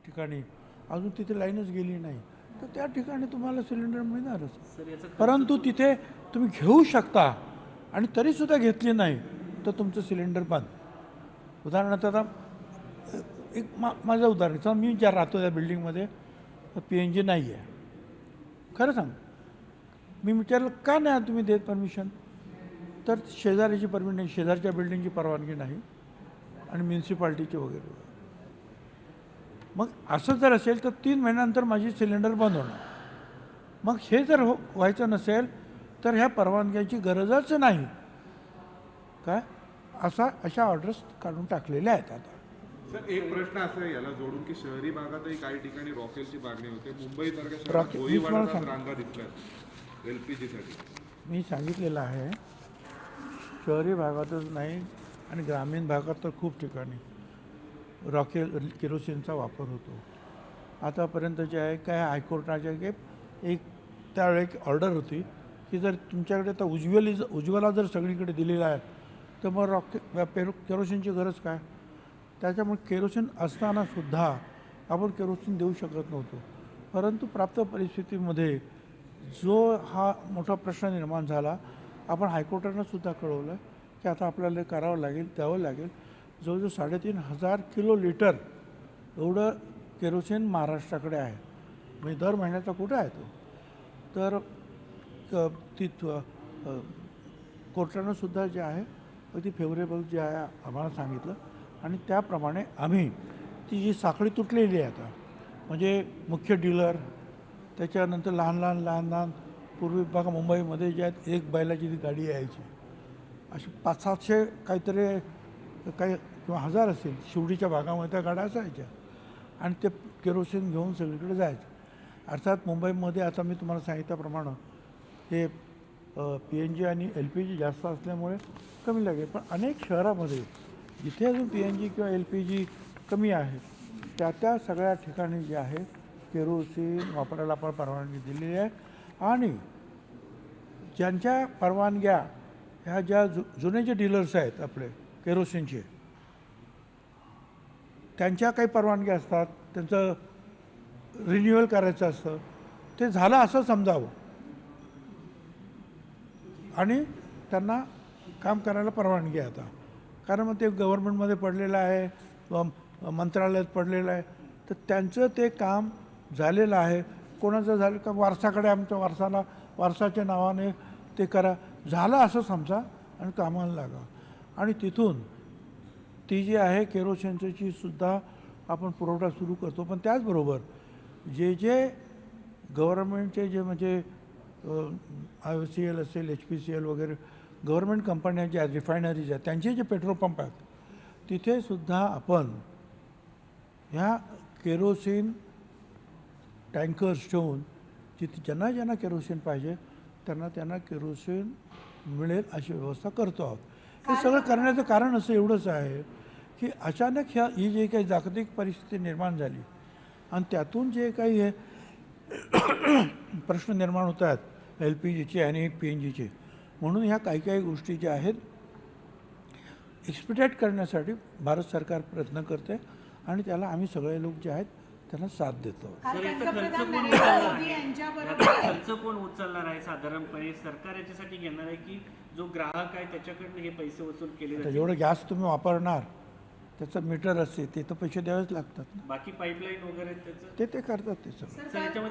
ठिकाणी अजून तिथे लाईनच गेली नाही, तर त्या ठिकाणी तुम्हाला सिलेंडर मिळणारच. परंतु तिथे तुम्ही घेऊ शकता आणि तरीसुद्धा घेतली नाही तर तुमचं सिलेंडर बंद. उदाहरणार्थ आता एक माझं उदाहरण समजा मी ज्या राहतो त्या बिल्डिंगमध्ये PNG नाही आहे. खरं सांग, मी विचारलं का नाही तुम्ही देत परमिशन, तर शेजारीची परमिशन नाही, शेजारच्या बिल्डिंगची परवानगी नाही आणि म्युन्सिपाल्टीची वगैरे. मग असं जर असेल तर 3 महिन्यानंतर माझी सिलेंडर बंद होणार. मग हे जर व्हायचं नसेल तर ह्या परवानग्याची गरजच नाही काय, अशा ऑर्डर्स काढून टाकलेल्या आहेत आता. सर एक प्रश्न असा आहे याला जोडून की शहरी भागातही काही ठिकाणी रॉकेलची मागणी होते. मुंबईसारख्या शहरात गोळीबारात रांगा दिसल्यात LPG साठी. मी सांगितलेलं आहे, शहरी भागातच नाही आणि ग्रामीण भागात तर खूप ठिकाणी रॉकेल केरोसिनचा वापर होतो. आतापर्यंत जे आहे काय हायकोर्टाच्या एक त्यावेळी एक ऑर्डर होती की जर तुमच्याकडे तर उज्ज्वला जर सगळीकडे दिलेला आहे तर मग केरोसिनची गरज काय. त्याच्यामुळे केरोसिन असतानासुद्धा आपण केरोसिन देऊ शकत नव्हतो. परंतु प्राप्त परिस्थितीमध्ये जो हा मोठा प्रश्न निर्माण झाला, आपण हायकोर्टानंसुद्धा कळवलं की आता आपल्याला करावं लागेल, द्यावं लागेल. जवळजवळ 3,500 किलो लिटर एवढं केरोसिन महाराष्ट्राकडे आहे. म्हणजे दर महिन्याचा कुठे आहे तो. तर कोर्टानंसुद्धा जे आहे ती फेवरेबल जे आहे आम्हाला सांगितलं आणि त्याप्रमाणे आम्ही ती जी साखळी तुटलेली आहे आता, म्हणजे मुख्य डीलर, त्याच्यानंतर लहान पूर्वी बघा मुंबईमध्ये जे आहेत एक बैलाची ती गाडी यायची, अशी 500-700 काहीतरी काही किंवा 1000 असेल शिवडीच्या भागामध्ये त्या गाड्या असायच्या आणि ते केरोसिन घेऊन सगळीकडे जायचे. अर्थात मुंबईमध्ये आता मी तुम्हाला सांगितल्याप्रमाणे हे PNG आणि LPG जास्त असल्यामुळे कमी लागेल. पण अनेक शहरामध्ये जिथे अजून PNG किंवा LPG कमी आहे त्या सगळ्या ठिकाणी जे आहे केरोसिन वापरायला आपण परवानगी दिलेली आहे. आणि ज्यांच्या परवानग्या ह्या ज्या जुने जे डीलर्स आहेत आपले केरोसिनचे, त्यांच्या काही परवानग्या असतात, त्यांचं रिन्युअल करायचं असतं, ते झालं असं समजावं आणि त्यांना काम करायला परवानगी आहे आता. कारण मग ते गव्हर्नमेंटमध्ये पडलेलं आहे, मंत्रालयात पडलेलं आहे, तर त्यांचं ते काम झालेलं आहे. कोणाचं झालं का वारसाकडे, आमच्या वारसाच्या नावाने ते करा, झालं असं समजा आणि कामाला लागा. आणि तिथून ती जी आहे केरोसिनची सुद्धा आपण पुरवठा सुरू करतो. पण त्याचबरोबर जे गव्हर्नमेंटचे जे म्हणजे IOCL असेल, HPCL वगैरे गव्हर्नमेंट कंपन्या ज्या आहेत, रिफायनरीज आहेत, त्यांचे जे पेट्रोल पंप आहेत तिथेसुद्धा आपण ह्या केरोसिन टँकर्स ठेवून जिथे ज्यांना केरोसिन पाहिजे त्यांना केरोसिन मिळेल अशी व्यवस्था करतो आहोत. हे सगळं करण्याचं कारण असं एवढंच आहे की अचानक ही जी काही जागतिक परिस्थिती निर्माण झाली आणि त्यातून जे काही हे प्रश्न निर्माण होत आहेत LPGचे आणि PNGचे, म्हणून ह्या काही गोष्टी ज्या आहेत एक्सपिडेट करण्यासाठी भारत सरकार प्रयत्न करते आणि त्याला आम्ही सगळे लोक जे आहेत त्यांना साथ देतो. खर्च कोण उचलणार आहे साधारणपणे? सरकार याच्यासाठी घेणार आहे की जो ग्राहक आहे त्याच्याकडनं हे पैसे वसूल केले जातील? जेवढं गॅस तुम्ही वापरणार त्याचं मीटर असते ते तर पैसे द्यावेच लागतात. बाकी पाईपलाईन वगैरे त्याचं ते करतात ते सगळं.